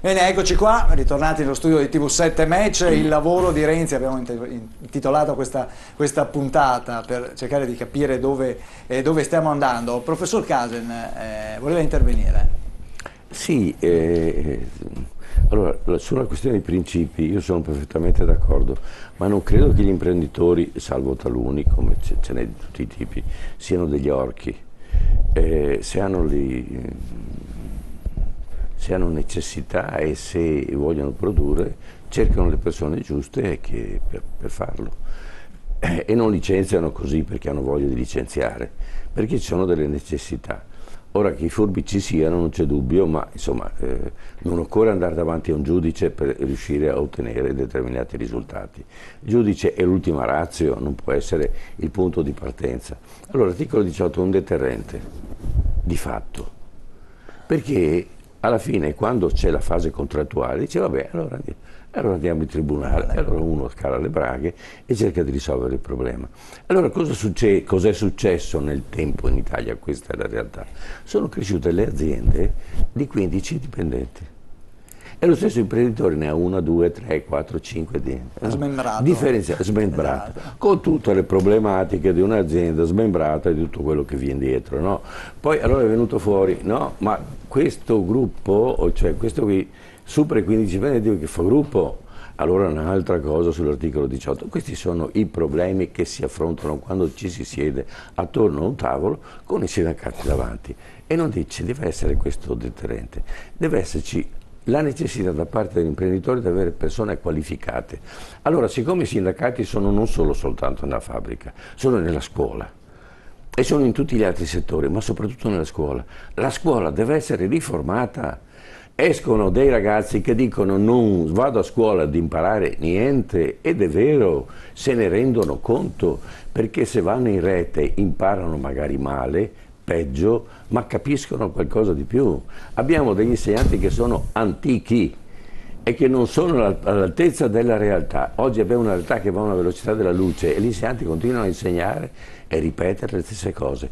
Bene, eccoci qua, ritornati nello studio di TV7 Match, il lavoro di Renzi, abbiamo intitolato questa puntata per cercare di capire dove stiamo andando. Professor Casen, voleva intervenire? Sì, allora sulla questione dei principi io sono perfettamente d'accordo, ma non credo che gli imprenditori, salvo taluni, come ce n'è di tutti i tipi, siano degli orchi. Se hanno necessità e se vogliono produrre, cercano le persone giuste per farlo. E non licenziano così perché hanno voglia di licenziare, perché ci sono delle necessità. Ora che i furbi ci siano non c'è dubbio, ma insomma non occorre andare davanti a un giudice per riuscire a ottenere determinati risultati. Il giudice è l'ultima ratio, non può essere il punto di partenza. Allora l'articolo 18 è un deterrente, di fatto, perché alla fine quando c'è la fase contrattuale dice vabbè allora andiamo in tribunale, allora uno scala le braghe e cerca di risolvere il problema. Allora cos'è successo nel tempo in Italia? Questa è la realtà. Sono cresciute le aziende di 15 dipendenti e lo stesso imprenditore ne ha 1, 2, 3, 4, 5 aziende. Smembrato, con tutte le problematiche di un'azienda smembrata e di tutto quello che viene dietro, no? Poi allora è venuto fuori, no, ma questo gruppo, cioè questo qui supera i 15 dipendenti che fa gruppo, allora un'altra cosa sull'articolo 18. Questi sono i problemi che si affrontano quando ci si siede attorno a un tavolo con i sindacati davanti e non dice deve essere questo deterrente, deve esserci la necessità da parte degli imprenditori di avere persone qualificate. Allora, siccome i sindacati sono non soltanto nella fabbrica, sono nella scuola e sono in tutti gli altri settori, ma soprattutto nella scuola, la scuola deve essere riformata. Escono dei ragazzi che dicono non vado a scuola ad imparare niente, ed è vero, se ne rendono conto, perché se vanno in rete imparano magari male, peggio, ma capiscono qualcosa di più. Abbiamo degli insegnanti che sono antichi e che non sono all'altezza della realtà. Oggi abbiamo una realtà che va a una velocità della luce e gli insegnanti continuano a insegnare e ripetere le stesse cose.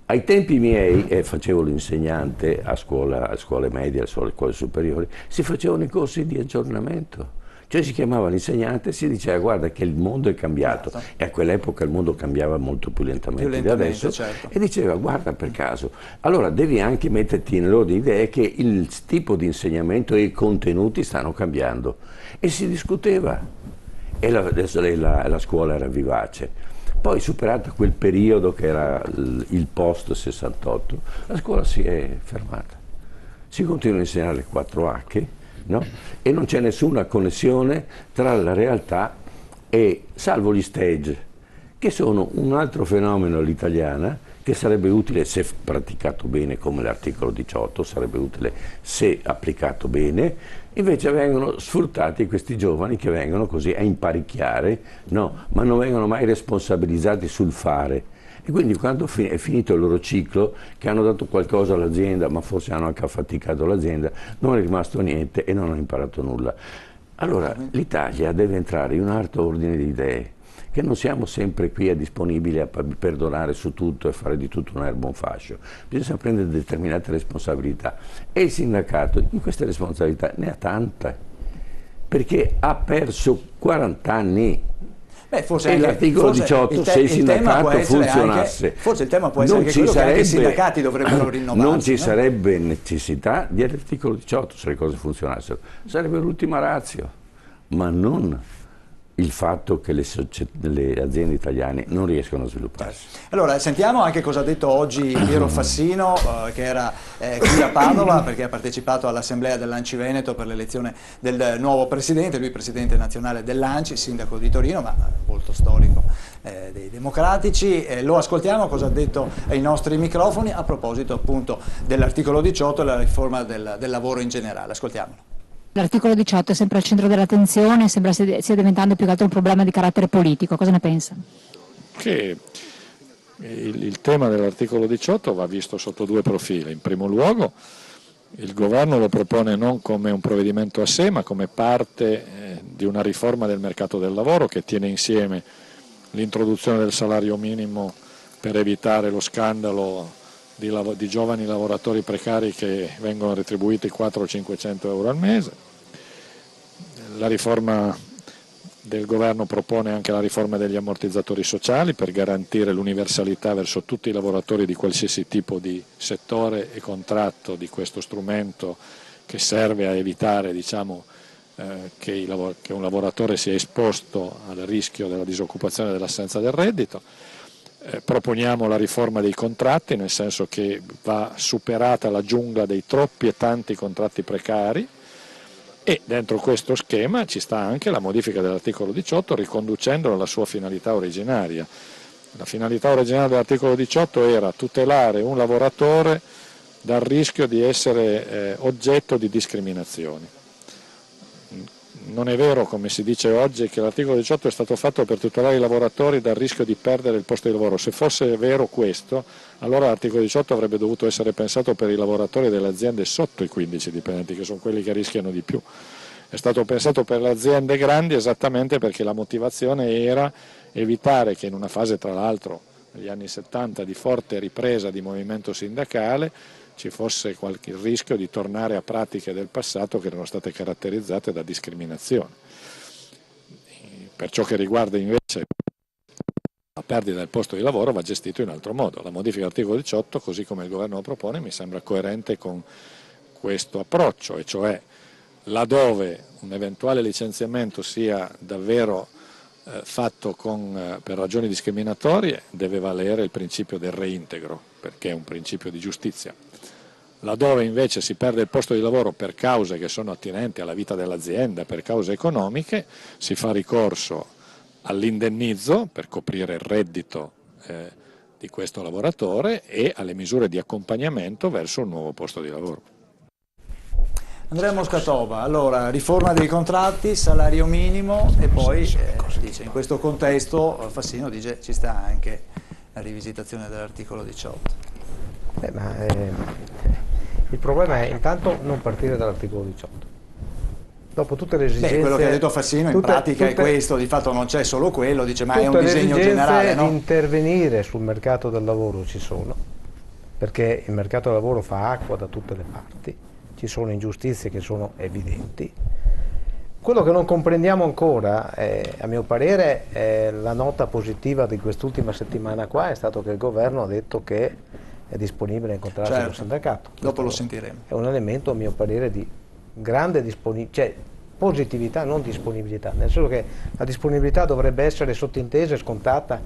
Ai tempi miei, facevo l'insegnante a scuole medie, a scuole superiori, si facevano i corsi di aggiornamento. Cioè si chiamava l'insegnante e si diceva guarda che il mondo è cambiato, e a quell'epoca il mondo cambiava molto più lentamente di adesso, certo. E diceva guarda per caso, allora devi anche metterti nell'ordine di idee che il tipo di insegnamento e i contenuti stanno cambiando. E si discuteva, e la scuola era vivace. Poi superato quel periodo che era il post 68, la scuola si è fermata. Si continua a insegnare le 4H, no? E non c'è nessuna connessione tra la realtà e, salvo gli stage, che sono un altro fenomeno all'italiana, che sarebbe utile se praticato bene come l'articolo 18, sarebbe utile se applicato bene, invece vengono sfruttati questi giovani che vengono così a imparicchiare, no, ma non vengono mai responsabilizzati sul fare. E quindi quando è finito il loro ciclo, che hanno dato qualcosa all'azienda, ma forse hanno anche affaticato l'azienda, non è rimasto niente e non hanno imparato nulla. Allora l'Italia deve entrare in un altro ordine di idee, che non siamo sempre qui disponibili a perdonare su tutto e fare di tutto un'erba un fascio. Bisogna prendere determinate responsabilità e il sindacato in queste responsabilità ne ha tante, perché ha perso 40 anni. Forse l'articolo 18, se il sindacato funzionasse, forse il tema può essere anche quello che anche i sindacati dovrebbero rinnovarsi. Non ci sarebbe necessità di articolo 18 se le cose funzionassero, sarebbe l'ultima ratio, ma non il fatto che le aziende italiane non riescono a svilupparsi. Allora, sentiamo anche cosa ha detto oggi Piero Fassino, che era qui a Padova, perché ha partecipato all'assemblea dell'Anci Veneto per l'elezione del nuovo presidente, lui presidente nazionale dell'Anci, sindaco di Torino, ma molto storico dei democratici. Lo ascoltiamo cosa ha detto ai nostri microfoni a proposito appunto dell'articolo 18 e la riforma del lavoro in generale. Ascoltiamolo. L'articolo 18 è sempre al centro dell'attenzione, sembra stia diventando più che altro un problema di carattere politico. Cosa ne pensa? Che il tema dell'articolo 18 va visto sotto due profili. In primo luogo il governo lo propone non come un provvedimento a sé, ma come parte di una riforma del mercato del lavoro che tiene insieme l'introduzione del salario minimo per evitare lo scandalo di giovani lavoratori precari che vengono retribuiti 400 o 500 euro al mese. La riforma del governo propone anche la riforma degli ammortizzatori sociali per garantire l'universalità verso tutti i lavoratori di qualsiasi tipo di settore e contratto di questo strumento che serve a evitare, diciamo, che un lavoratore sia esposto al rischio della disoccupazione e dell'assenza del reddito. Proponiamo la riforma dei contratti, nel senso che va superata la giungla dei troppi e tanti contratti precari, e dentro questo schema ci sta anche la modifica dell'articolo 18 riconducendolo alla sua finalità originaria. La finalità originaria dell'articolo 18 era tutelare un lavoratore dal rischio di essere oggetto di discriminazioni. Non è vero, come si dice oggi, che l'articolo 18 è stato fatto per tutelare i lavoratori dal rischio di perdere il posto di lavoro. Se fosse vero questo, allora l'articolo 18 avrebbe dovuto essere pensato per i lavoratori delle aziende sotto i 15 dipendenti, che sono quelli che rischiano di più. È stato pensato per le aziende grandi esattamente perché la motivazione era evitare che in una fase, tra l'altro, negli anni 70 di forte ripresa di movimento sindacale, ci fosse qualche rischio di tornare a pratiche del passato che erano state caratterizzate da discriminazione. Per ciò che riguarda invece la perdita del posto di lavoro va gestito in altro modo. La modifica dell'articolo 18, così come il governo lo propone, mi sembra coerente con questo approccio, e cioè laddove un eventuale licenziamento sia davvero fatto per ragioni discriminatorie, deve valere il principio del reintegro, perché è un principio di giustizia. Laddove invece si perde il posto di lavoro per cause che sono attinenti alla vita dell'azienda, per cause economiche, si fa ricorso all'indennizzo per coprire il reddito di questo lavoratore e alle misure di accompagnamento verso un nuovo posto di lavoro. Andrea Moscatova, allora, riforma dei contratti, salario minimo, e poi dice, in questo contesto Fassino dice ci sta anche la rivisitazione dell'articolo 18. Il problema è intanto non partire dall'articolo 18. Dopo tutte le esigenze... quello che ha detto Fassino in pratica è questo, di fatto non c'è solo quello, dice ma è un disegno generale, no? Di intervenire sul mercato del lavoro ci sono, perché il mercato del lavoro fa acqua da tutte le parti, ci sono ingiustizie che sono evidenti. Quello che non comprendiamo ancora, a mio parere, la nota positiva di quest'ultima settimana qua è stato che il governo ha detto che è disponibile a incontrarsi col sindacato. Dopo lo sentiremo. È un elemento, a mio parere, di grande positività, non disponibilità, nel senso che la disponibilità dovrebbe essere sottintesa e scontata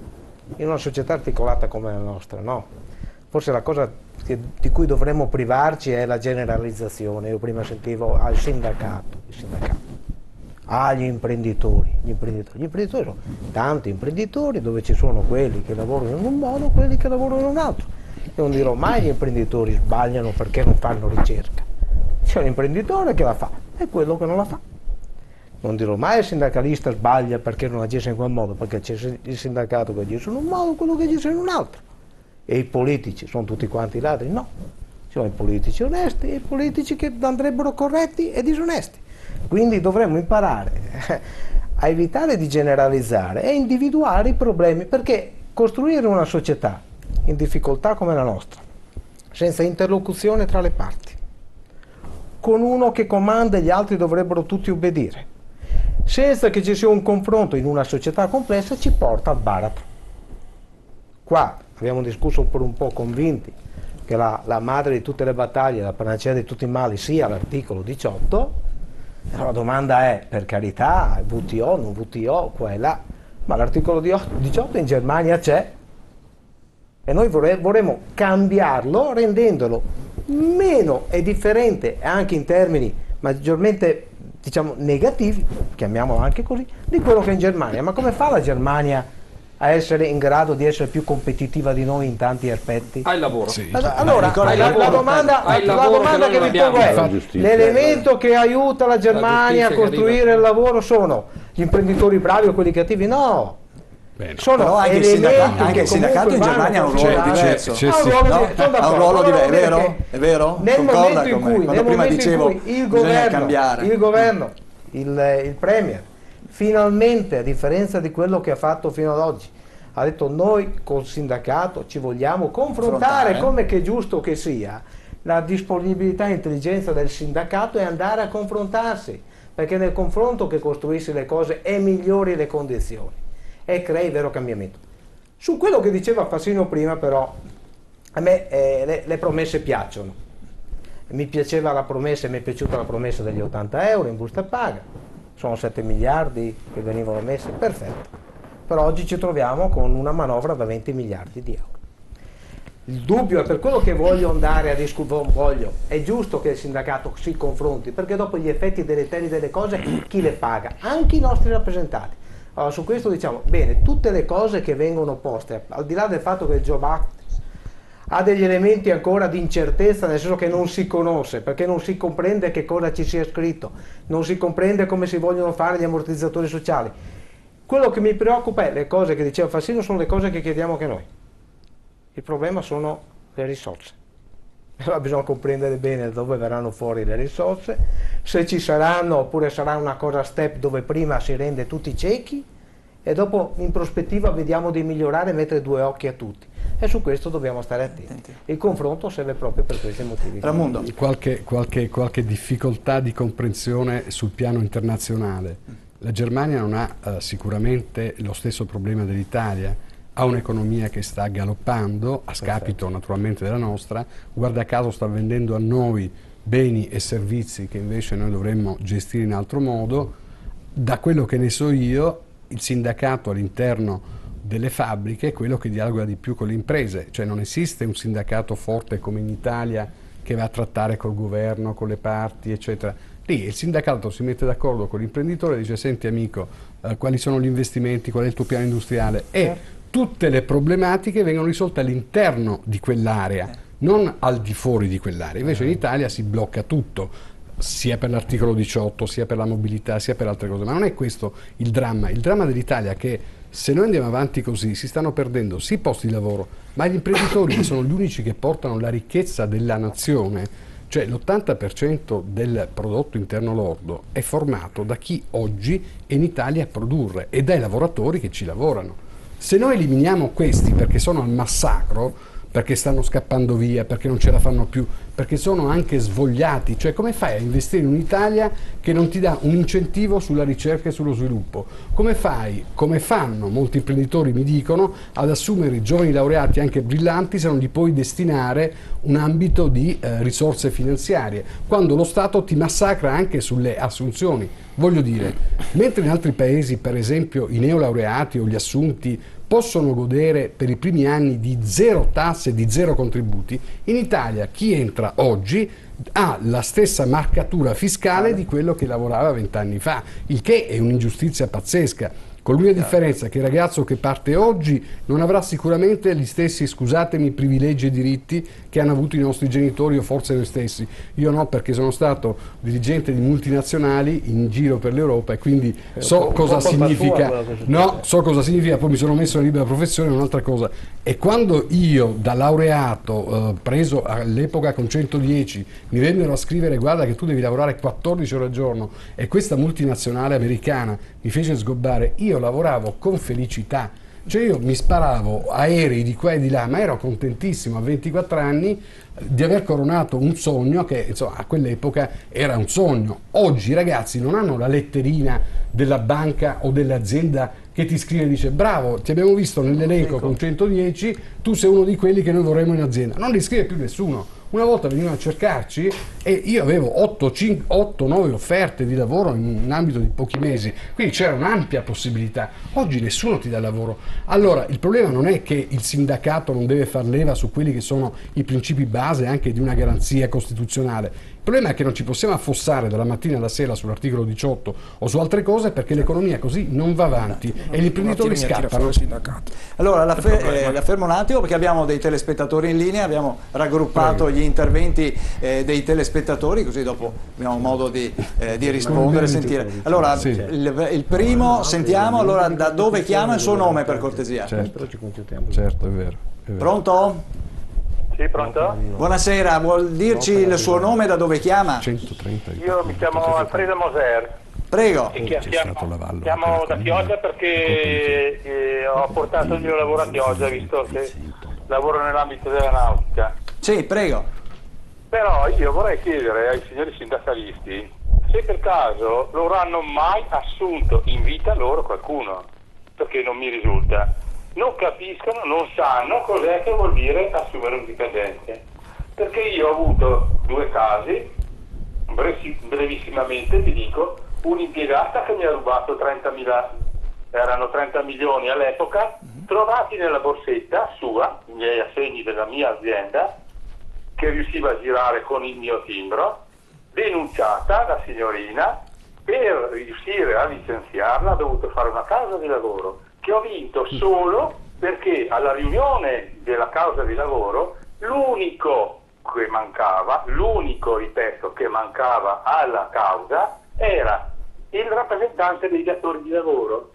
in una società articolata come la nostra, no? Forse la cosa di cui dovremmo privarci è la generalizzazione. Io prima sentivo il sindacato, agli imprenditori. Gli imprenditori sono tanti imprenditori, dove ci sono quelli che lavorano in un modo, quelli che lavorano in un altro. Io non dirò mai gli imprenditori sbagliano perché non fanno ricerca. C'è un imprenditore che la fa e quello che non la fa. Non dirò mai il sindacalista sbaglia perché non agisce in quel modo, perché c'è il sindacato che agisce in un modo e quello che agisce in un altro. E i politici sono tutti quanti ladri? No. Ci sono i politici onesti e i politici che andrebbero corretti e disonesti. Quindi dovremmo imparare a evitare di generalizzare e individuare i problemi, perché costruire una società in difficoltà come la nostra, senza interlocuzione tra le parti, con uno che comanda e gli altri dovrebbero tutti obbedire, senza che ci sia un confronto in una società complessa, ci porta al baratro. Qua abbiamo discusso per un po' convinti che la madre di tutte le battaglie, la panacea di tutti i mali sia l'articolo 18. La domanda è, per carità, VTO, non VTO, qua e là, ma l'articolo 18 in Germania c'è e noi vorremmo cambiarlo rendendolo meno e differente anche in termini maggiormente, diciamo, negativi, chiamiamolo anche così, di quello che è in Germania. Ma come fa la Germania a essere in grado di essere più competitiva di noi in tanti aspetti? Al lavoro. Sì. Allora, la domanda che mi pongo è: l'elemento che aiuta la Germania a costruire il lavoro sono gli imprenditori bravi o quelli cattivi? No. Bene. Sono anche il sindacato in Germania ha un ruolo diverso. Ha un ruolo diverso, è vero? È vero? Nel momento in cui il governo, il premier, finalmente, a differenza di quello che ha fatto fino ad oggi, ha detto noi col sindacato ci vogliamo confrontare, come che è giusto che sia. La disponibilità e intelligenza del sindacato è andare a confrontarsi, perché nel confronto che costruisci le cose e migliori le condizioni e crei vero cambiamento. Su quello che diceva Fassino prima però, a me le promesse piacciono. Mi piaceva la promessa, mi è piaciuta la promessa degli 80 euro in busta paga, sono 7 miliardi che venivano messi, perfetto. Però oggi ci troviamo con una manovra da 20 miliardi di euro. Il dubbio è per quello che voglio andare a discutere, è giusto che il sindacato si confronti, perché dopo gli effetti deleteri delle cose chi le paga? Anche i nostri rappresentanti. Allora su questo diciamo, bene, tutte le cose che vengono poste, al di là del fatto che il Job Act ha degli elementi ancora di incertezza, nel senso che non si conosce, perché non si comprende che cosa ci sia scritto, non si comprende come si vogliono fare gli ammortizzatori sociali. Quello che mi preoccupa è, le cose che diceva Fassino sono le cose che chiediamo anche noi. Il problema sono le risorse. Allora bisogna comprendere bene dove verranno fuori le risorse, se ci saranno oppure sarà una cosa a step dove prima si rende tutti ciechi e dopo in prospettiva vediamo di migliorare e mettere due occhi a tutti. E su questo dobbiamo stare attenti. Il confronto serve proprio per questi motivi. Raimondo. Qualche difficoltà di comprensione sul piano internazionale. La Germania non ha sicuramente lo stesso problema dell'Italia. Ha un'economia che sta galoppando, a scapito naturalmente della nostra, guarda caso sta vendendo a noi beni e servizi che invece noi dovremmo gestire in altro modo. Da quello che ne so io, il sindacato all'interno delle fabbriche è quello che dialoga di più con le imprese, cioè non esiste un sindacato forte come in Italia che va a trattare col governo, con le parti, eccetera. Lì il sindacato si mette d'accordo con l'imprenditore e dice: senti amico, quali sono gli investimenti, qual è il tuo piano industriale? E tutte le problematiche vengono risolte all'interno di quell'area, non al di fuori di quell'area. Invece in Italia si blocca tutto, sia per l'articolo 18, sia per la mobilità, sia per altre cose. Ma non è questo il dramma. Il dramma dell'Italia è che se noi andiamo avanti così si stanno perdendo sì posti di lavoro, ma gli imprenditori che sono gli unici che portano la ricchezza della nazione, cioè l'80% del prodotto interno lordo è formato da chi oggi è in Italia a produrre e dai lavoratori che ci lavorano. Se noi eliminiamo questi perché sono al massacro, perché stanno scappando via, perché non ce la fanno più, perché sono anche svogliati, cioè come fai a investire in un'Italia che non ti dà un incentivo sulla ricerca e sullo sviluppo? Come fai, come fanno molti imprenditori mi dicono, ad assumere giovani laureati anche brillanti se non gli puoi destinare un ambito di risorse finanziarie, quando lo Stato ti massacra anche sulle assunzioni? Voglio dire, mentre in altri paesi, per esempio, i neolaureati o gli assunti possono godere per i primi anni di 0 tasse, di 0 contributi, in Italia chi entra oggi ha la stessa marcatura fiscale di quello che lavorava 20 anni fa, il che è un'ingiustizia pazzesca. Con l'unica differenza che il ragazzo che parte oggi non avrà sicuramente gli stessi, scusatemi, privilegi e diritti che hanno avuto i nostri genitori o forse noi stessi. Io no, perché sono stato dirigente di multinazionali in giro per l'Europa e quindi so cosa significa. No, so cosa significa, poi mi sono messo in libera professione, è un'altra cosa. E quando io da laureato, preso all'epoca con 110, mi vennero a scrivere: guarda che tu devi lavorare 14 ore al giorno, e questa multinazionale americana mi fece sgobbare, io lavoravo con felicità, cioè io mi sparavo aerei di qua e di là, ma ero contentissimo a 24 anni di aver coronato un sogno che insomma a quell'epoca era un sogno. Oggi i ragazzi non hanno la letterina della banca o dell'azienda che ti scrive e dice: bravo, ti abbiamo visto nell'elenco con 110, tu sei uno di quelli che noi vorremmo in azienda. Non li scrive più nessuno. Una volta venivano a cercarci e io avevo 8-9 offerte di lavoro in un ambito di pochi mesi, quindi c'era un'ampia possibilità. Oggi nessuno ti dà lavoro. Allora il problema non è che il sindacato non deve far leva su quelli che sono i principi base anche di una garanzia costituzionale. Il problema è che non ci possiamo affossare dalla mattina alla sera sull'articolo 18 o su altre cose, perché l'economia così non va avanti e gli imprenditori scappano. Allora la fermo un attimo perché abbiamo dei telespettatori in linea, abbiamo raggruppato gli interventi dei telespettatori, così dopo abbiamo modo di rispondere, sentire. Allora il primo sentiamo, allora da dove chiama il suo nome per cortesia. Certo, è vero. Pronto? Sì, pronto? Buonasera, vuol dirci il suo nome, da dove chiama? 130. Io mi chiamo Alfredo Moser. Prego. Chiamo da Chioggia perché ho portato il mio lavoro a Chioggia, visto che lavoro nell'ambito della nautica. Sì, prego. Però io vorrei chiedere ai signori sindacalisti se per caso loro hanno mai assunto in vita loro qualcuno, perché non mi risulta. Non capiscono, non sanno cos'è che vuol dire assumere un dipendente. Perché io ho avuto 2 casi, brevissimamente vi dico, un'impiegata che mi ha rubato 30 milioni all'epoca, trovati nella borsetta sua, i miei assegni della mia azienda, che riusciva a girare con il mio timbro, denunciata la signorina, per riuscire a licenziarla ha dovuto fare una causa di lavoro, che ho vinto solo perché alla riunione della causa di lavoro l'unico, ripeto, che mancava alla causa era il rappresentante dei datori di lavoro.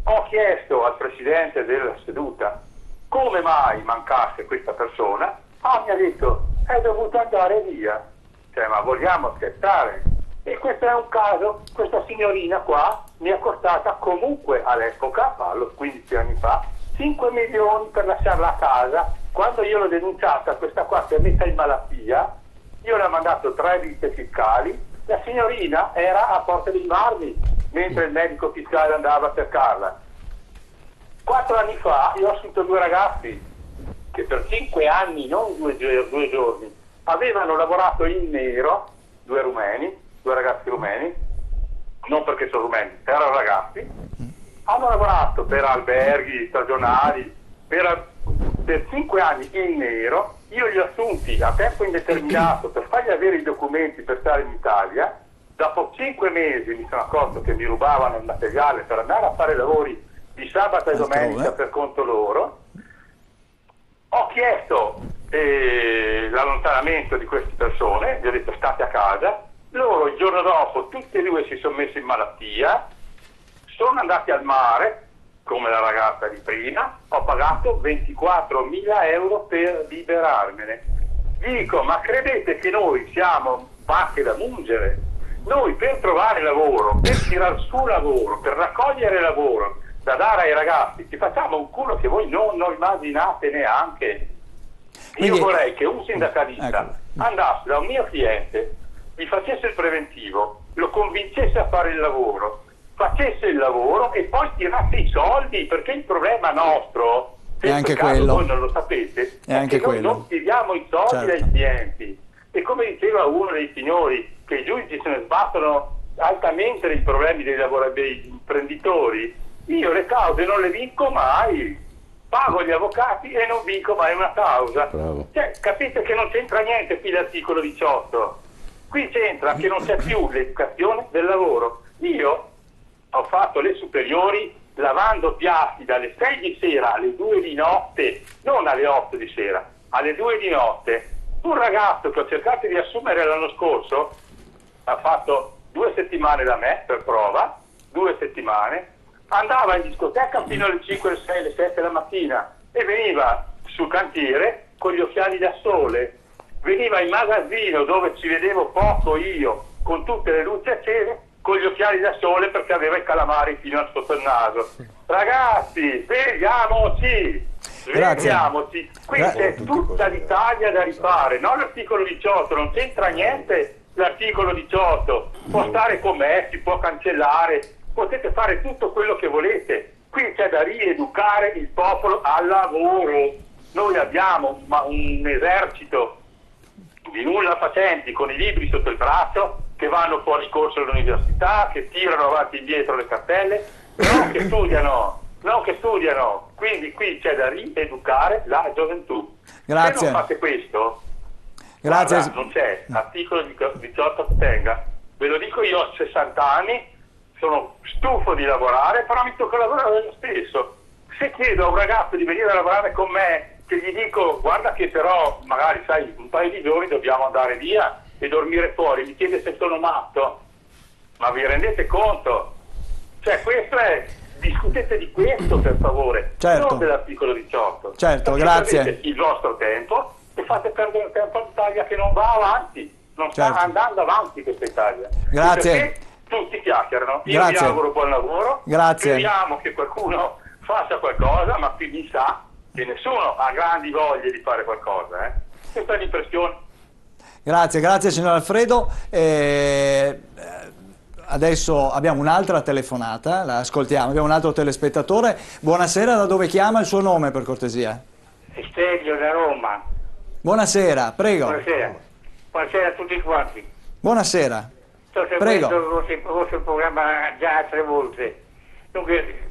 Ho chiesto al presidente della seduta come mai mancasse questa persona, mi ha detto è dovuto andare via. Cioè, ma vogliamo scherzare? E questo è un caso, questa signorina qua mi è costata comunque all'epoca, parlo 15 anni fa, 5 milioni per lasciarla a casa. Quando io l'ho denunciata, questa qua si è messa in malattia, io le ho mandato 3 visite fiscali, la signorina era a Porta dei Marmi, mentre il medico fiscale andava a cercarla. 4 anni fa io ho assunto 2 ragazzi che per 5 anni, non 2 giorni, avevano lavorato in nero, 2 ragazzi rumeni, non perché sono rumeni, erano ragazzi, hanno lavorato per alberghi stagionali, per 5 anni in nero, io li ho assunti a tempo indeterminato per fargli avere i documenti per stare in Italia. Dopo 5 mesi mi sono accorto che mi rubavano il materiale per andare a fare lavori di sabato e domenica per conto loro. Ho chiesto l'allontanamento di queste persone, gli ho detto state a casa, loro il giorno dopo tutti e 2 si sono messi in malattia, sono andati al mare come la ragazza di prima, ho pagato 24.000 euro per liberarmene. Dico, ma credete che noi siamo vacche da mungere? Noi per trovare lavoro, per tirar su lavoro, per raccogliere lavoro da dare ai ragazzi, ci facciamo un culo che voi non immaginate neanche. Io vorrei che un sindacalista andasse da un mio cliente, gli facesse il preventivo, lo convincesse a fare il lavoro, facesse il lavoro e poi tirasse i soldi, perché il problema nostro, se per caso voi non lo sapete, è che noi non tiriamo i soldi dai clienti. E come diceva uno dei signori, che i giudici se ne sbattono altamente dei problemi dei imprenditori, io le cause non le vinco mai, pago gli avvocati e non vinco mai una causa. Cioè, capite che non c'entra niente qui l'articolo 18, qui c'entra che non c'è più l'educazione del lavoro. Io ho fatto le superiori lavando piatti dalle 6 di sera alle 2 di notte, non alle 8 di sera, alle 2 di notte. Un ragazzo che ho cercato di assumere l'anno scorso ha fatto 2 settimane da me per prova, 2 settimane, andava in discoteca fino alle 5, alle 6, alle 7 la mattina e veniva sul cantiere con gli occhiali da sole, veniva in magazzino dove ci vedevo poco io, con tutte le luci accese, con gli occhiali da sole perché aveva i calamari fino al sotto il naso. Ragazzi, svegliamoci! Svegliamoci! Qui c'è tutta l'Italia da rifare, non l'articolo 18, non c'entra niente l'articolo 18, può stare com'è, si può cancellare, potete fare tutto quello che volete, qui c'è da rieducare il popolo al lavoro. Noi abbiamo un esercito di nulla facenti con i libri sotto il braccio, che vanno fuori corso all'università, che tirano avanti e indietro le cartelle, non che studiano, quindi qui c'è da rieducare la gioventù. Grazie. Se non fate questo, grazie. Guarda, non c'è articolo 18 che tenga, ve lo dico io, ho 60 anni, sono stufo di lavorare, però mi tocca lavorare lo stesso. Se chiedo a un ragazzo di venire a lavorare con me, che gli dico guarda che però magari sai un paio di giorni dobbiamo andare via e dormire fuori, mi chiede se sono matto, ma vi rendete conto? Cioè questo è, discutete di questo per favore, non dell'articolo 18. Certo, grazie. Il vostro tempo e fate perdere tempo all'Italia che non va avanti, non sta andando avanti questa Italia. Grazie. tutti chiacchierano. Io Grazie. vi auguro buon lavoro. Grazie. Speriamo che qualcuno faccia qualcosa, ma qui mi sa che nessuno ha grandi voglie di fare qualcosa. Questa è l'impressione. Grazie signor Alfredo. Adesso abbiamo un'altra telefonata, la ascoltiamo, abbiamo un altro telespettatore. Buonasera, da dove chiama? Il suo nome per cortesia? Stelio da Roma. Buonasera, prego. Buonasera. Buonasera a tutti quanti. Buonasera. Sto Prego. seguendo il vostro programma già altre volte. Dunque,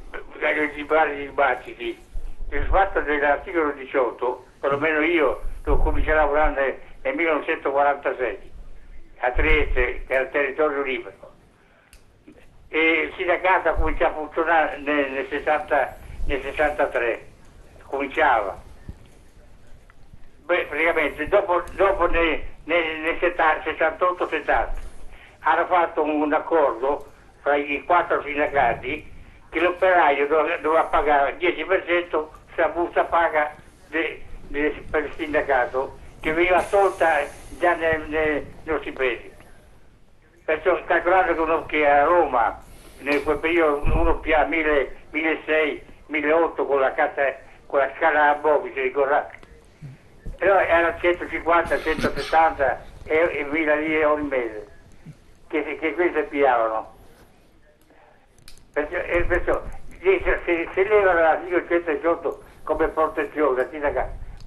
i vari dibattiti, il fatto dell'articolo 18, perlomeno io ho cominciato a lavorare nel 1946 a Trieste, che era il territorio libero. E il sindacato ha cominciato a funzionare nel 63, cominciava. Beh, praticamente dopo nel 68-70 hanno fatto un accordo fra i 4 sindacati che l'operaio doveva pagare il 10% sulla busta paga per il sindacato, che veniva tolta già nello stipendio. Perciò calcolando che a Roma in quel periodo uno più 1600, 1800 con la scala a Bobbi, si ricorda? Però era 150, 170 e 1000 lire ogni mese che queste pigliavano. Perciò se levano l'articolo 118 come protezione,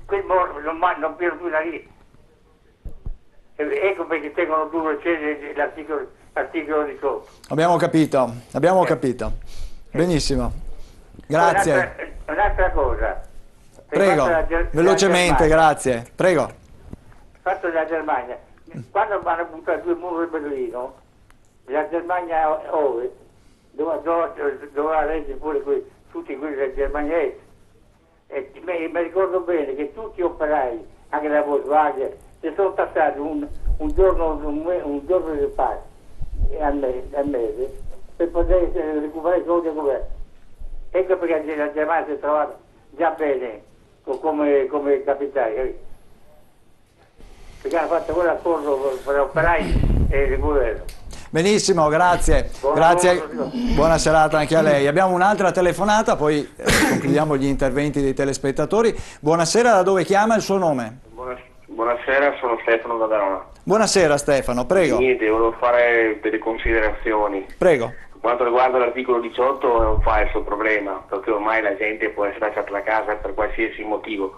quel non più una lira. Ecco perché tengono duro l'articolo 18. Abbiamo capito. Benissimo. Grazie. Un'altra cosa. Prego, velocemente, grazie. Prego. Fatto della Germania. Quando hanno buttato 2 muri di Berlino, la Germania Ovest doveva reggere pure tutti quelli della Germania Est. E mi ricordo bene che tutti gli operai, anche la Volkswagen, si sono tassati un giorno di pace al mese per poter recuperare i soldi del governo. Ecco perché la Germania si è trovata già bene come capitale, capito? Perché hanno fatto quell'accordo per operai e il governo. Benissimo, grazie. Buona serata anche a lei. Abbiamo un'altra telefonata, poi concludiamo gli interventi dei telespettatori. Buonasera, da dove chiama? Il suo nome? Buonasera, sono Stefano da Verona. Buonasera Stefano, prego. Niente, volevo fare delle considerazioni. Prego. Per quanto riguarda l'articolo 18 è un falso problema, perché ormai la gente può essere lasciata la casa per qualsiasi motivo.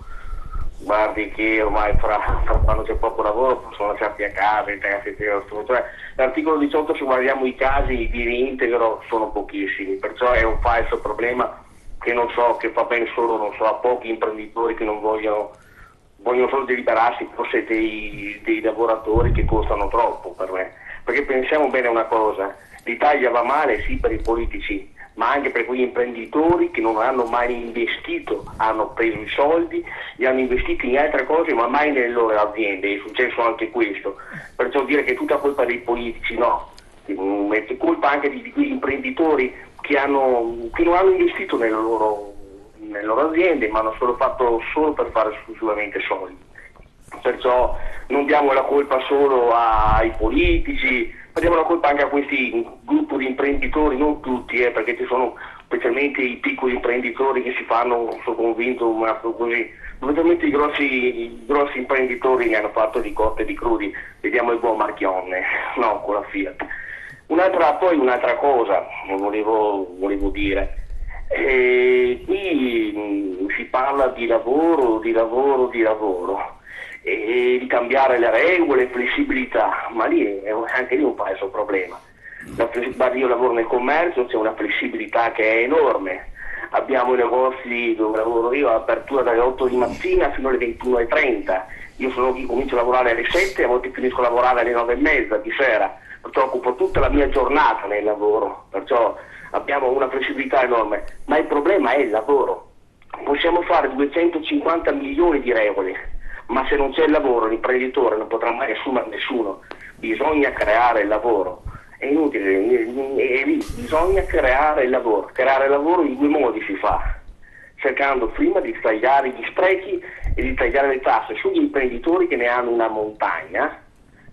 Guardi che ormai quando c'è poco lavoro possono lasciarti a casa, cioè, l'articolo 18, se guardiamo i casi di reintegro, sono pochissimi, perciò è un falso problema che non so, che fa bene solo a pochi imprenditori che non vogliono solo deliberarsi forse dei lavoratori che costano troppo per me. Perché pensiamo bene a una cosa, l'Italia va male sì per i politici, ma anche per quegli imprenditori che non hanno mai investito, hanno preso i soldi, li hanno investiti in altre cose ma mai nelle loro aziende, è successo anche questo. Perciò dire che è tutta colpa dei politici no, è colpa anche di quegli imprenditori che non hanno investito nelle loro aziende, ma hanno fatto solo per fare esclusivamente soldi. Perciò non diamo la colpa solo ai politici, ma diamo la colpa anche a questi gruppi di imprenditori, non tutti, perché ci sono specialmente i piccoli imprenditori che si fanno, sono convinto, così. Ovviamente i grossi imprenditori ne hanno fatto di cotte e di crudi, vediamo il buon Marchionne, no, con la Fiat. Poi un'altra cosa volevo dire. Qui si parla di lavoro e di cambiare le regole, flessibilità, ma anche lì è un falso problema. Io lavoro nel commercio, c'è una flessibilità che è enorme. Abbiamo i negozi dove lavoro io, apertura dalle 8 di mattina fino alle 21:30. Io sono chi comincio a lavorare alle 7, a volte finisco a lavorare alle 9:30 di sera, perciò occupo tutta la mia giornata nel lavoro, perciò abbiamo una flessibilità enorme, ma il problema è il lavoro. Possiamo fare 250 milioni di regole, ma se non c'è il lavoro l'imprenditore non potrà mai assumere nessuno. Bisogna creare il lavoro, è inutile, bisogna creare il lavoro. Creare il lavoro in 2 modi si fa, cercando prima di tagliare gli sprechi e di tagliare le tasse sugli imprenditori che ne hanno una montagna,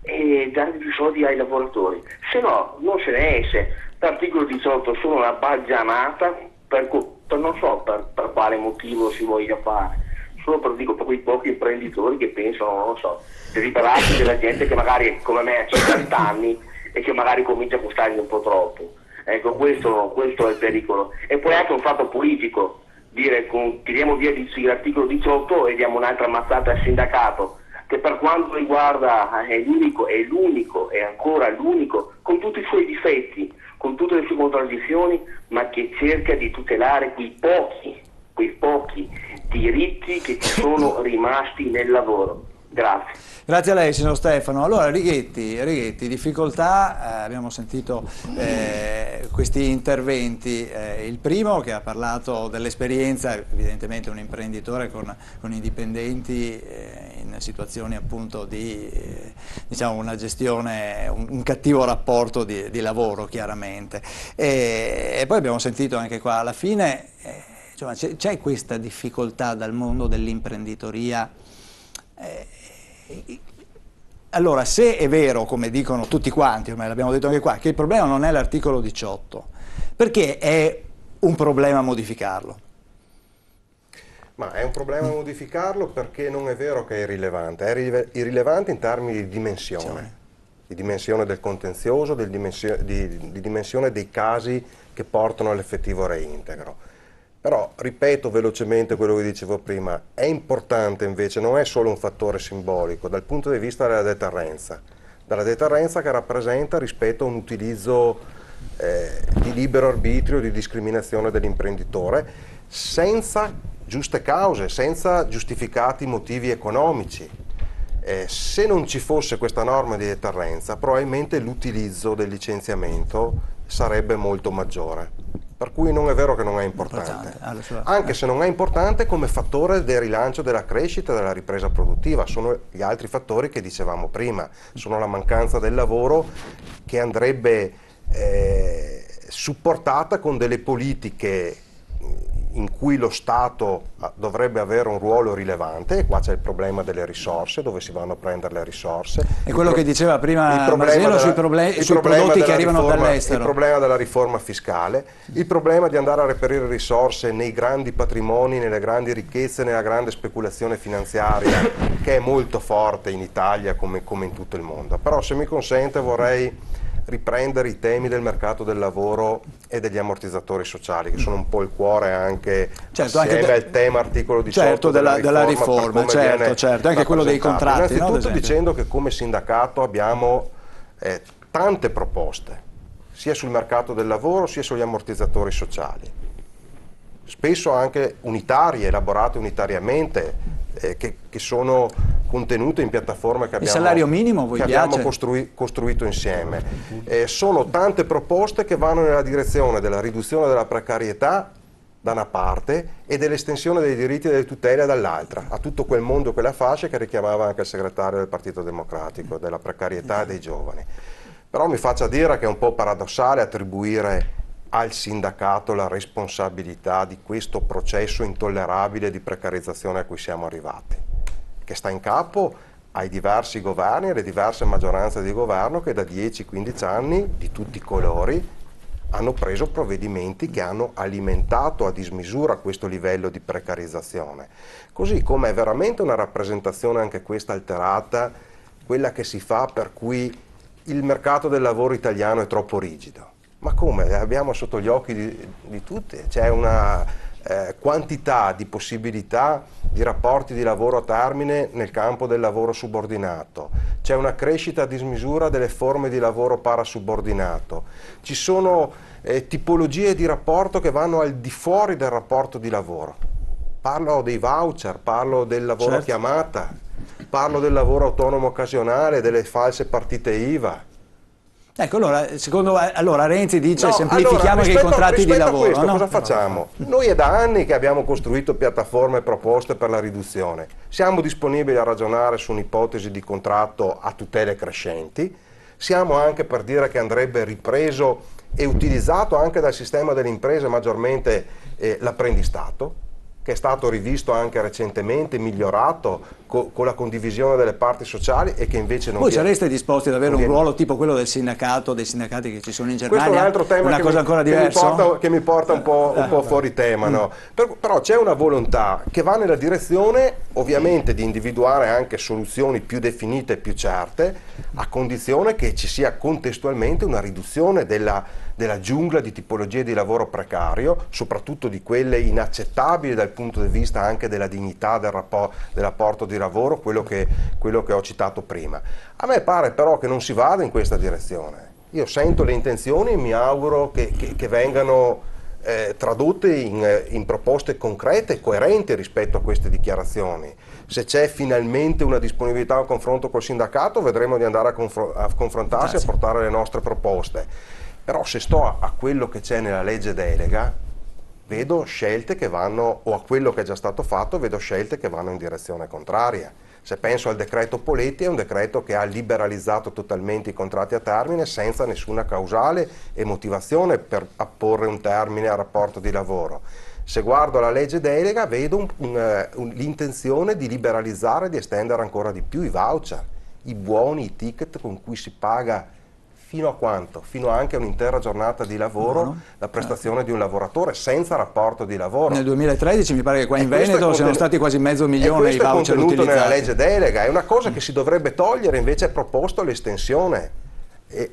e dare più soldi ai lavoratori. Se no, non se ne esce. L'articolo 18 è solo una baggianata per non so per quale motivo si voglia fare. Solo per quei pochi imprenditori che pensano, non lo so, di liberarsi della gente che magari come me ha 50 anni e che magari comincia a costargli un po' troppo. Ecco, questo è il pericolo. E poi anche un fatto politico, dire tiriamo via l'articolo 18 e diamo un'altra mazzata al sindacato, che per quanto riguarda è l'unico, è ancora l'unico, con tutti i suoi difetti, con tutte le sue contraddizioni, ma che cerca di tutelare quei pochi diritti che ci sono rimasti nel lavoro. Grazie. Grazie a lei, signor Stefano. Allora, Righetti, difficoltà, abbiamo sentito questi interventi, il primo che ha parlato dell'esperienza, evidentemente un imprenditore con i dipendenti in situazioni appunto di diciamo una gestione, un cattivo rapporto di lavoro chiaramente. E poi abbiamo sentito anche qua alla fine, c'è questa difficoltà dal mondo dell'imprenditoria. Allora, se è vero, come dicono tutti quanti, ormai l'abbiamo detto anche qua, che il problema non è l'articolo 18, perché è un problema modificarlo? Ma è un problema modificarlo perché non è vero che è irrilevante, è irrilevante in termini di dimensione del contenzioso, di dimensione dei casi che portano all'effettivo reintegro. Però, ripeto velocemente quello che dicevo prima, è importante invece, non è solo un fattore simbolico, dal punto di vista della deterrenza che rappresenta rispetto a un utilizzo di libero arbitrio, di discriminazione dell'imprenditore, senza giuste cause, senza giustificati motivi economici. Se non ci fosse questa norma di deterrenza, probabilmente l'utilizzo del licenziamento sarebbe molto maggiore. Per cui non è vero che non è importante, anche se non è importante come fattore del rilancio della crescita e della ripresa produttiva. Sono gli altri fattori che dicevamo prima, sono la mancanza del lavoro che andrebbe supportata con delle politiche in cui lo Stato dovrebbe avere un ruolo rilevante, e qua c'è il problema delle risorse, dove si vanno a prendere le risorse. E quello che diceva prima Marcello sui prodotti che arrivano dall'estero. Il problema della riforma fiscale, il problema di andare a reperire risorse nei grandi patrimoni, nelle grandi ricchezze, nella grande speculazione finanziaria, che è molto forte in Italia come in tutto il mondo. Però, se mi consente, vorrei riprendere i temi del mercato del lavoro e degli ammortizzatori sociali, che sono un po' il cuore anche assieme al tema articolo 18 della riforma, certo, anche quello dei contratti. Innanzitutto dicendo che come sindacato abbiamo tante proposte, sia sul mercato del lavoro sia sugli ammortizzatori sociali, spesso anche unitarie, elaborate unitariamente, che sono contenute in piattaforme che abbiamo, il salario minimo abbiamo costruito insieme. Sono tante proposte che vanno nella direzione della riduzione della precarietà da una parte e dell'estensione dei diritti e delle tutele dall'altra, a tutto quel mondo, quella fascia che richiamava anche il segretario del Partito Democratico, della precarietà e dei giovani. Però mi faccia dire che è un po' paradossale attribuire al sindacato la responsabilità di questo processo intollerabile di precarizzazione a cui siamo arrivati, che sta in capo ai diversi governi e alle diverse maggioranze di governo che da 10-15 anni, di tutti i colori, hanno preso provvedimenti che hanno alimentato a dismisura questo livello di precarizzazione. Così come è veramente una rappresentazione anche questa alterata, quella che si fa per cui il mercato del lavoro italiano è troppo rigido. Ma come? Abbiamo sotto gli occhi di tutti, c'è una quantità di possibilità di rapporti di lavoro a termine nel campo del lavoro subordinato, c'è una crescita a dismisura delle forme di lavoro parasubordinato, ci sono tipologie di rapporto che vanno al di fuori del rapporto di lavoro. Parlo dei voucher, parlo del lavoro a chiamata, parlo del lavoro autonomo occasionale, delle false partite IVA. Ecco, allora Renzi dice semplifichiamo anche i contratti di lavoro. Questo, cosa facciamo? Noi è da anni che abbiamo costruito piattaforme proposte per la riduzione. Siamo disponibili a ragionare su un'ipotesi di contratto a tutele crescenti. Siamo anche per dire che andrebbe ripreso e utilizzato anche dal sistema delle imprese maggiormente l'apprendistato. che è stato rivisto anche recentemente, migliorato con la condivisione delle parti sociali e che invece non Voi viene. sareste disposti ad avere un ruolo tipo quello del sindacato, dei sindacati che ci sono in Germania? Questo è un altro tema una cosa ancora diversa? che mi porta un po' fuori tema, no? Però c'è una volontà che va nella direzione ovviamente di individuare anche soluzioni più definite e più certe, a condizione che ci sia contestualmente una riduzione della giungla di tipologie di lavoro precario, soprattutto di quelle inaccettabili dal punto di vista anche della dignità del rapporto di lavoro, quello che ho citato prima. A me pare però che non si vada in questa direzione. Io sento le intenzioni e mi auguro che vengano tradotte in proposte concrete e coerenti rispetto a queste dichiarazioni. Se c'è finalmente una disponibilità al confronto col sindacato, vedremo di andare a confrontarsi e a portare le nostre proposte. Però se sto a quello che c'è nella legge delega, vedo scelte che vanno, o a quello che è già stato fatto, vedo scelte che vanno in direzione contraria. Se penso al decreto Poletti, è un decreto che ha liberalizzato totalmente i contratti a termine senza nessuna causale e motivazione per apporre un termine al rapporto di lavoro. Se guardo la legge delega vedo l'intenzione di liberalizzare, di estendere ancora di più i voucher, i buoni, i ticket con cui si paga fino a quanto? Fino anche a un'intera giornata di lavoro la prestazione di un lavoratore senza rapporto di lavoro. Nel 2013 mi pare che qua in Veneto siano stati quasi 500.000 i voucher utilizzati. Questo è contenuto nella legge delega, è una cosa che si dovrebbe togliere, invece è proposto l'estensione,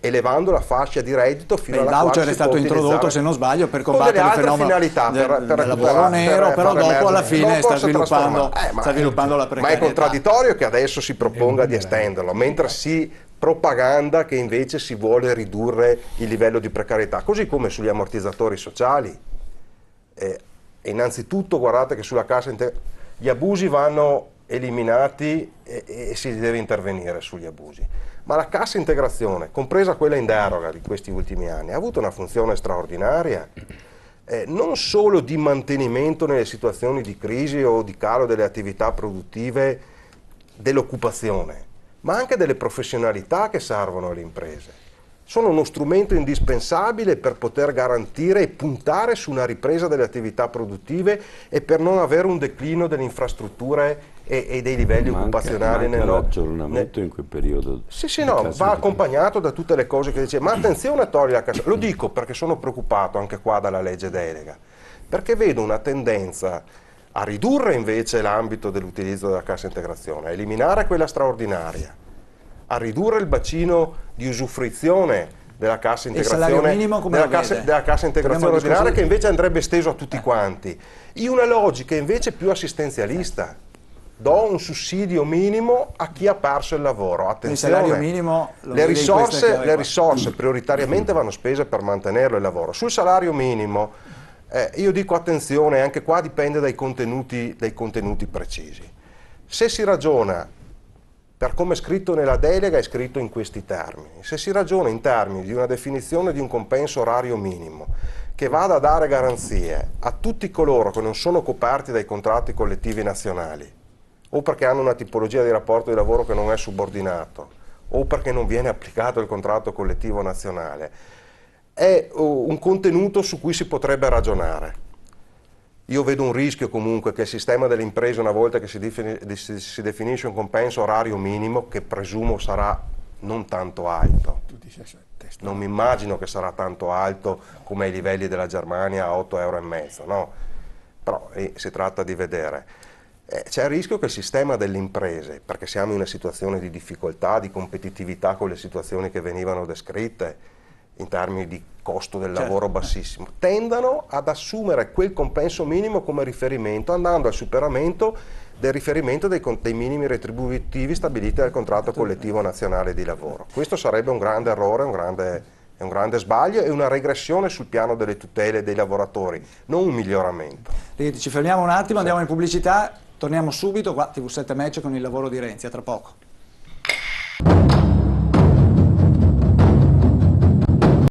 elevando la fascia di reddito fino alla quale il voucher è stato introdotto, se non sbaglio, per combattere il fenomeno del lavoro nero, però dopo alla fine sta sviluppando la precarietà. Ma è contraddittorio che adesso si proponga di estenderlo, mentre si propaganda che invece si vuole ridurre il livello di precarietà, così come sugli ammortizzatori sociali. Innanzitutto guardate che sulla cassa gli abusi vanno eliminati e si deve intervenire sugli abusi, ma la cassa integrazione, compresa quella in deroga di questi ultimi anni, ha avuto una funzione straordinaria, non solo di mantenimento nelle situazioni di crisi o di calo delle attività produttive dell'occupazione, ma anche delle professionalità che servono alle imprese. Sono uno strumento indispensabile per poter garantire e puntare su una ripresa delle attività produttive e per non avere un declino delle infrastrutture e dei livelli occupazionali. L'aggiornamento in quel periodo. Sì, no, va accompagnato da tutte le cose che dice. Ma attenzione a togliere la cassa. Lo dico perché sono preoccupato anche qua dalla legge delega, perché vedo una tendenza a ridurre invece l'ambito dell'utilizzo della cassa integrazione, a eliminare quella straordinaria, a ridurre il bacino di usufruizione della cassa integrazione, della cassa integrazione ordinaria, che invece andrebbe esteso a tutti quanti, in una logica invece più assistenzialista. Do un sussidio minimo a chi ha perso il lavoro. Attenzione, il salario minimo le risorse prioritariamente vanno spese per mantenerlo il lavoro. Sul salario minimo io dico attenzione, anche qua dipende dai contenuti precisi. Se si ragiona, per come è scritto nella delega, è scritto in questi termini. Se si ragiona in termini di una definizione di un compenso orario minimo che vada a dare garanzie a tutti coloro che non sono coperti dai contratti collettivi nazionali, o perché hanno una tipologia di rapporto di lavoro che non è subordinato, o perché non viene applicato il contratto collettivo nazionale, è un contenuto su cui si potrebbe ragionare. Io vedo un rischio comunque che il sistema delle imprese, una volta che si definisce un compenso orario minimo, che presumo sarà non tanto alto, non mi immagino che sarà tanto alto come ai livelli della Germania a 8,5 euro, no? Però si tratta di vedere. C'è il rischio che il sistema delle imprese, perché siamo in una situazione di difficoltà, di competitività con le situazioni che venivano descritte, in termini di costo del lavoro bassissimo, tendano ad assumere quel compenso minimo come riferimento, andando al superamento del riferimento dei minimi retributivi stabiliti dal contratto collettivo nazionale di lavoro. Questo sarebbe un grande errore, un grande sbaglio e una regressione sul piano delle tutele dei lavoratori, non un miglioramento. Ci fermiamo un attimo, andiamo in pubblicità, torniamo subito qua, TV7 Match con il lavoro di Renzi, a tra poco.